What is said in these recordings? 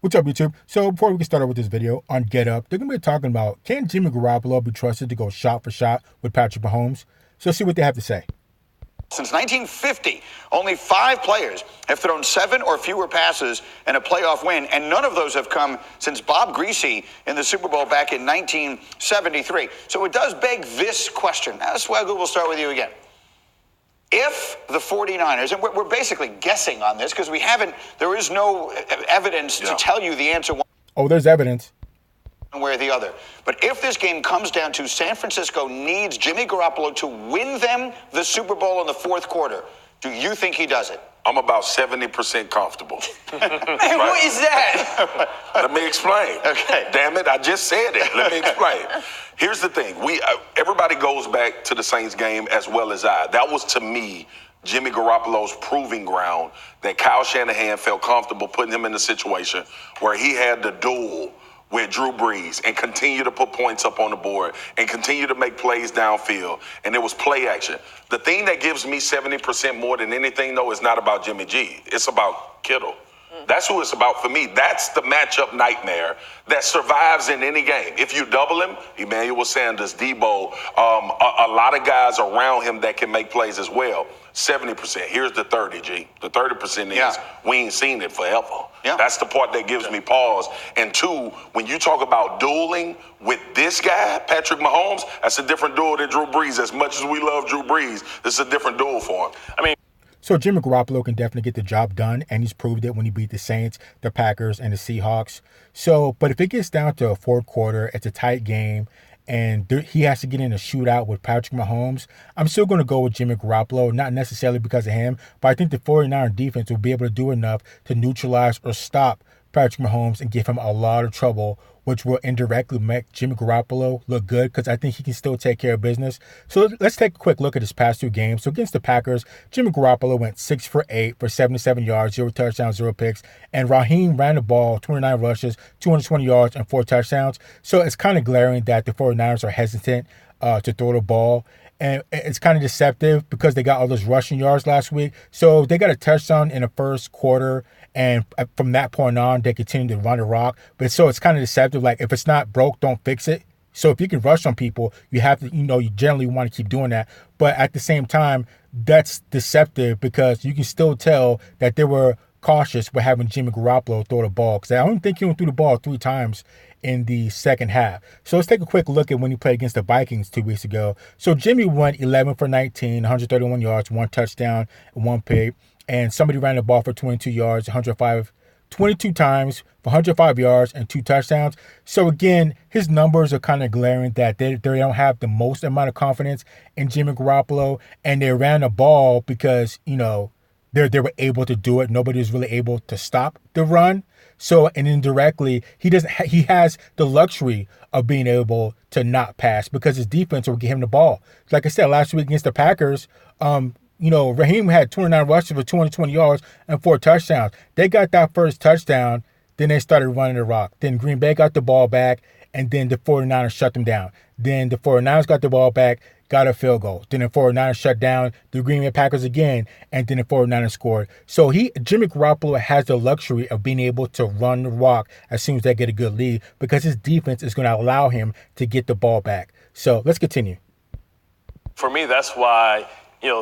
What's up, YouTube? So before we get started with this video on Get Up, they're going to be talking about, can Jimmy Garoppolo be trusted to go shot for shot with Patrick Mahomes? So let's see what they have to say. Since 1950, only 5 players have thrown 7 or fewer passes in a playoff win, and none of those have come since Bob Greasy in the Super Bowl back in 1973. So it does beg this question. Now, Swaggle, we'll start with you again. If the 49ers, and we're basically guessing on this because there is no evidence to tell you the answer Oh, there's evidence. one way or the other. But if this game comes down to San Francisco needs Jimmy Garoppolo to win them the Super Bowl in the fourth quarter, do you think he does it? I'm about 70% comfortable. Man, what is that? Let me explain. Okay. Damn it, I just said it. Let me explain. Here's the thing. Everybody goes back to the Saints game as well as I. That was, to me, Jimmy Garoppolo's proving ground that Kyle Shanahan felt comfortable putting him in a situation where he had the duel with Drew Brees and continue to put points up on the board and continue to make plays downfield. And it was play action. The thing that gives me 70% more than anything, though, is not about Jimmy G. It's about Kittle. That's who it's about for me. That's the matchup nightmare that survives in any game. If you double him, Emmanuel Sanders, Debo, a lot of guys around him that can make plays as well. 70%. Here's the 30, G. The 30% is we ain't seen it forever. Yeah. That's the part that gives me pause. And 2, when you talk about dueling with this guy, Patrick Mahomes, that's a different duel than Drew Brees. As much as we love Drew Brees, this is a different duel for him. So Jimmy Garoppolo can definitely get the job done, and he's proved it when he beat the Saints, the Packers, and the Seahawks. So, but if it gets down to a fourth quarter, it's a tight game, and he has to get in a shootout with Patrick Mahomes, I'm still going to go with Jimmy Garoppolo, not necessarily because of him, but I think the 49er defense will be able to do enough to neutralize or stop Patrick Mahomes and give him a lot of trouble, which will indirectly make Jimmy Garoppolo look good because I think he can still take care of business. So let's take a quick look at his past 2 games. So against the Packers, Jimmy Garoppolo went 6 for 8 for 77 yards, 0 touchdowns, 0 picks. And Raheem ran the ball, 29 rushes, 220 yards, and 4 touchdowns. So it's kind of glaring that the 49ers are hesitant to throw the ball. And it's kind of deceptive because they got all those rushing yards last week. So they got a touchdown in the first quarter. And from that point on, they continue to run the rock. But so it's kind of deceptive. Like, if it's not broke, don't fix it. So if you can rush on people, you have to, you generally want to keep doing that. But at the same time, that's deceptive because you can still tell that they were cautious with having Jimmy Garoppolo throw the ball. Because I don't think he only threw the ball 3 times in the second half. So let's take a quick look at when he played against the Vikings 2 weeks ago. So Jimmy went 11 for 19, 131 yards, 1 touchdown, and 1 pick. And somebody ran the ball for 22 yards, 22 times for 105 yards and 2 touchdowns. So again, his numbers are kind of glaring that they don't have the most amount of confidence in Jimmy Garoppolo. And they ran the ball because, they were able to do it. Nobody was really able to stop the run. So, and indirectly, he has the luxury of being able to not pass because his defense will get him the ball. Like I said, last week against the Packers, Raheem had 29 rushes for 220 yards and 4 touchdowns. They got that first touchdown, then they started running the rock. Then Green Bay got the ball back, and then the 49ers shut them down. Then the 49ers got the ball back, got a field goal. Then the 49ers shut down the Green Bay Packers again, and then the 49ers scored. So Jimmy Garoppolo has the luxury of being able to run the rock as soon as they get a good lead because his defense is going to allow him to get the ball back. So let's continue. For me, that's why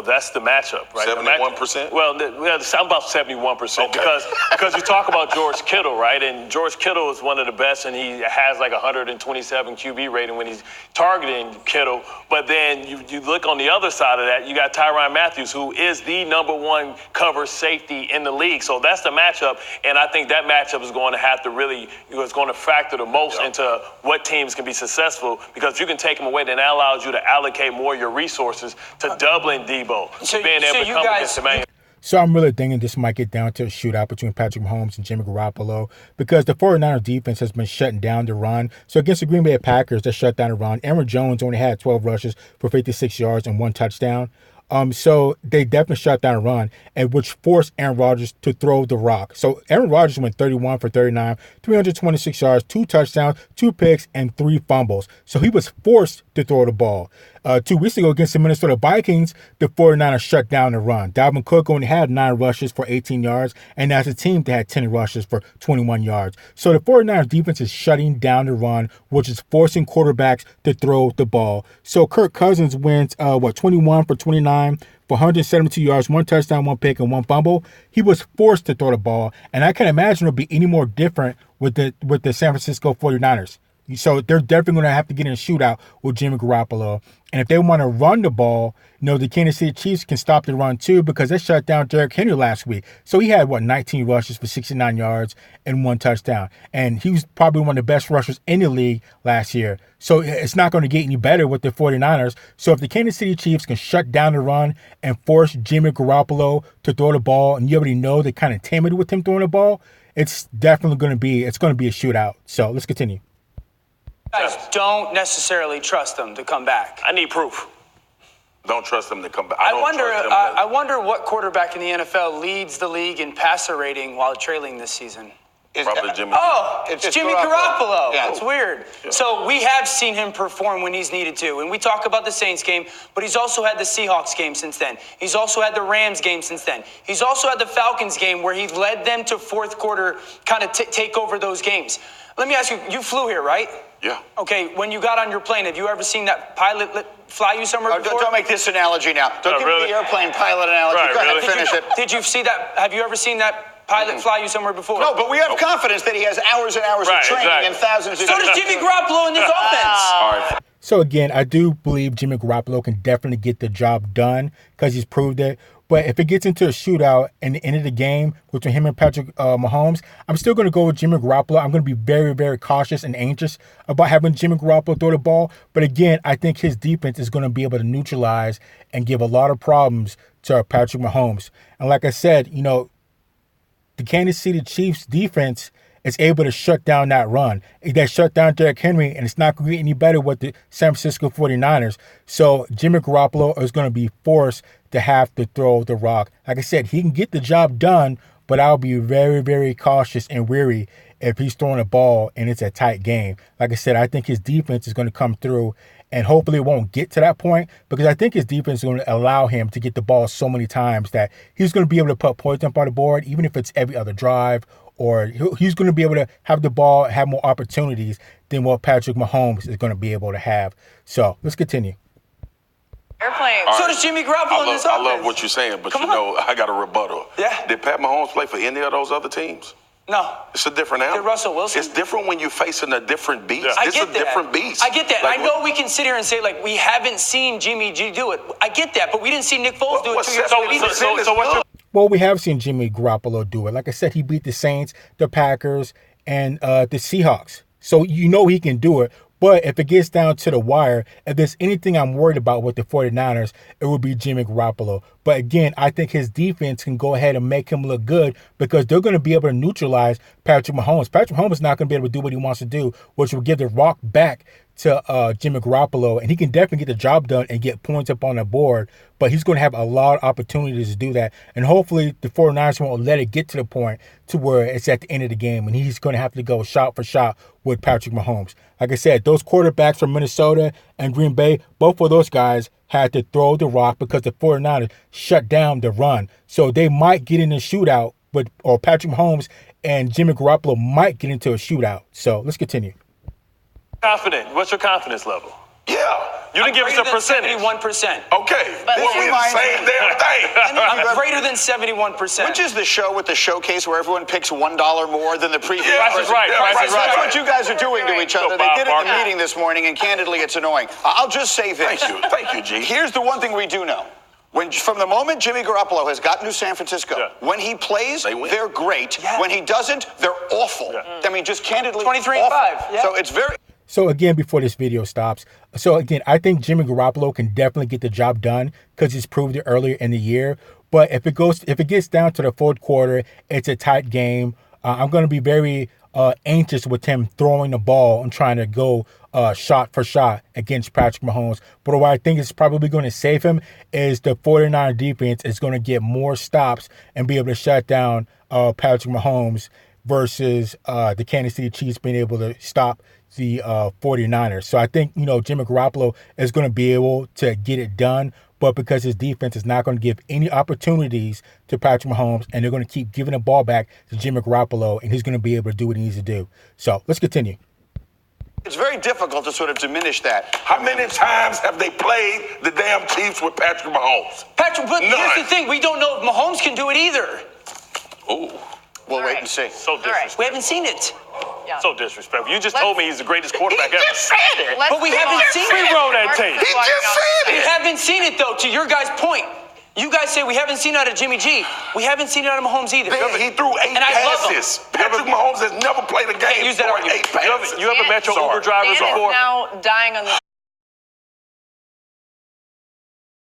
that's the matchup, right? 71%? Well, I'm about 71% because you talk about George Kittle, right? And George Kittle is one of the best, and he has like 127 QB rating when he's targeting Kittle. But then you look on the other side of that, you got Tyrann Mathieu, who is the #1 cover safety in the league. So that's the matchup, and I think that matchup is going to have to really, it's going to factor the most into what teams can be successful because if you can take them away, then that allows you to allocate more of your resources to doubling Debo, being able to come against the man. So I'm really thinking this might get down to a shootout between Patrick Mahomes and Jimmy Garoppolo because the 49er defense has been shutting down the run. So against the Green Bay Packers, they shut down the run. Aaron Jones only had 12 rushes for 56 yards and 1 touchdown. So they definitely shut down a run, and which forced Aaron Rodgers to throw the rock. So Aaron Rodgers went 31 for 39, 326 yards, 2 touchdowns, 2 picks, and 3 fumbles. So he was forced to throw the ball. 2 weeks ago against the Minnesota Vikings, the 49ers shut down the run. Dalvin Cook only had 9 rushes for 18 yards, and as a team, they had 10 rushes for 21 yards. So the 49ers defense is shutting down the run, which is forcing quarterbacks to throw the ball. So Kirk Cousins went, 21 for 29 for 172 yards, 1 touchdown, 1 pick, and 1 fumble. He was forced to throw the ball, and I can't imagine it'll be any more different with the San Francisco 49ers. So they're definitely going to have to get in a shootout with Jimmy Garoppolo. And if they want to run the ball, the Kansas City Chiefs can stop the run too, because they shut down Derrick Henry last week. So he had, 19 rushes for 69 yards and 1 touchdown. And he was probably one of the best rushers in the league last year. So it's not going to get any better with the 49ers. So if the Kansas City Chiefs can shut down the run and force Jimmy Garoppolo to throw the ball, and you already know they're kind of timid with him throwing the ball, it's definitely going to be a shootout. So let's continue. Guys don't necessarily trust them to come back. I need proof. Don't trust them to come back. I wonder what quarterback in the NFL leads the league in passer rating while trailing this season. Probably Jimmy. Oh, it's Jimmy Garoppolo. Yeah. That's weird. Yeah. So we have seen him perform when he's needed to. And we talk about the Saints game, but he's also had the Seahawks game since then. He's also had the Rams game since then. He's also had the Falcons game where he led them to fourth quarter, kind of take over those games. Let me ask you, you flew here, right? Yeah. Okay, when you got on your plane, have you ever seen that pilot fly you somewhere before? Don't make this analogy now. Don't give me the airplane pilot analogy. Right, Go ahead, really? finish it. Did you see that? Have you ever seen that pilot fly you somewhere before? No, but we have confidence that he has hours and hours of training and thousands of... So does Jimmy Garoppolo in this offense. All right. So again, I do believe Jimmy Garoppolo can definitely get the job done because he's proved it. But if it gets into a shootout in the end of the game between him and Patrick Mahomes, I'm still going to go with Jimmy Garoppolo. I'm going to be very, very cautious and anxious about having Jimmy Garoppolo throw the ball. But again, I think his defense is going to be able to neutralize and give a lot of problems to Patrick Mahomes. And like I said, the Kansas City Chiefs defense is able to shut down that run. They shut down Derrick Henry, and it's not going to get any better with the San Francisco 49ers. So Jimmy Garoppolo is going to be forced to have to throw the rock. Like I said, he can get the job done, but I'll be very, very cautious and wary if he's throwing a ball and it's a tight game. Like I said, I think his defense is going to come through, and hopefully it won't get to that point, because I think his defense is going to allow him to get the ball so many times that he's going to be able to put points up on the board, even if it's every other drive, or he's going to be able to have the ball, have more opportunities than what Patrick Mahomes is going to be able to have. So let's continue. Airplane. So does Jimmy Garoppolo in this offense. I love what you're saying, but I got a rebuttal. Yeah. Did Pat Mahomes play for any of those other teams? No. It's a different animal. Did Russell Wilson? It's different when you're facing a different beast. I It's get a that. different beast. I get that. Like, I know we can sit here and say, we haven't seen Jimmy G do it. I get that, but we didn't see Nick Foles do it 2 years ago. So what's your... Well, we have seen Jimmy Garoppolo do it. Like I said, he beat the Saints, the Packers, and the Seahawks. So he can do it. But if it gets down to the wire, if there's anything I'm worried about with the 49ers, it would be Jimmy Garoppolo. But again, I think his defense can go ahead and make him look good, because they're going to be able to neutralize Patrick Mahomes. Patrick Mahomes is not going to be able to do what he wants to do, which will give the rock back to Jimmy Garoppolo, and he can definitely get the job done and get points up on the board, but he's going to have a lot of opportunities to do that, and hopefully the 49ers won't let it get to the point to where it's at the end of the game and he's going to have to go shot for shot with Patrick Mahomes. Like I said, those quarterbacks from Minnesota and Green Bay, both of those guys had to throw the rock because the 49ers shut down the run. So they might get in a shootout, or Patrick Mahomes and Jimmy Garoppolo might get into a shootout. So let's continue. Confident. What's your confidence level? Yeah. You didn't give us a percentage. 71%. Okay. But Well, we the same damn thing. I'm greater than 71%. Which is the show with the showcase where everyone picks $1 more than the previous Yeah, person? Price is Right. Yeah, Price Price is is Right. That's what you guys are doing to each other. They did it in the Bob meeting this morning, and candidly, it's annoying. I'll just say this. Thank you, G. Here's the one thing we do know. From the moment Jimmy Garoppolo has gotten to San Francisco, when he plays, they're great. Yeah. When he doesn't, they're awful. I mean, just candidly, 23-5. awful. Yeah. So it's very... So again, before this video stops, I think Jimmy Garoppolo can definitely get the job done because he's proved it earlier in the year. But if it gets down to the fourth quarter, it's a tight game. I'm going to be very anxious with him throwing the ball and trying to go shot for shot against Patrick Mahomes. But what I think is probably going to save him is the 49er defense is going to get more stops and be able to shut down Patrick Mahomes versus the Kansas City Chiefs being able to stop the 49ers. So I think, Jimmy Garoppolo is going to be able to get it done, but because his defense is not going to give any opportunities to Patrick Mahomes, and they're going to keep giving the ball back to Jimmy Garoppolo, and he's going to be able to do what he needs to do. So let's continue. It's very difficult to sort of diminish that. How many times have they played the damn Chiefs with Patrick Mahomes? Patrick, but here's the thing. We don't know if Mahomes can do it either. Ooh. We'll wait and see. So disrespectful. We haven't seen it. Yeah. So disrespectful. You just told me he's the greatest quarterback ever. Just said it. But we haven't seen it. Reroll that tape. He just said We it. haven't seen it, though, to your guys' point. You guys say we haven't seen it out of Jimmy G. We haven't seen it out of Mahomes either. Man, he threw 8 And I love him. passes. Patrick Mahomes has never played a game use that throwing argument. 8 passes. You ever met your Sorry. Uber drivers Dan is before? now dying on the